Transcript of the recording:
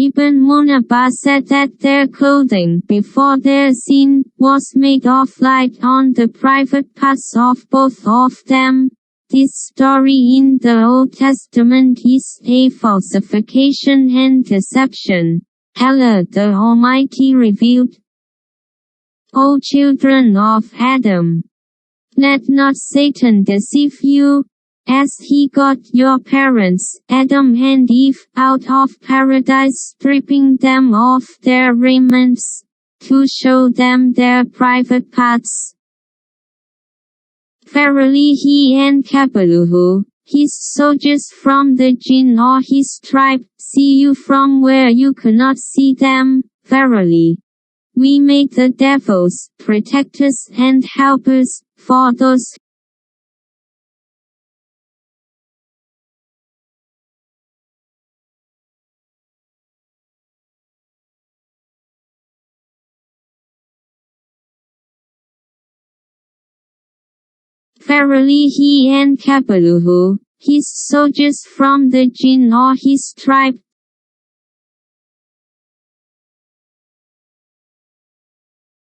Ibn Munabbah said that their clothing before their sin was made of light on the private parts of both of them. This story in the Old Testament is a falsification and deception. Allah the Almighty revealed, O children of Adam, let not Satan deceive you, as he got your parents, Adam and Eve, out of paradise, stripping them of their raiments, to show them their private parts. Verily he and Kabaluhu, his soldiers from the jinn or his tribe, see you from where you could not see them. Verily, we made the devils protectors and helpers for those Verily he and Kabaluhu, his soldiers from the jinn or his tribe,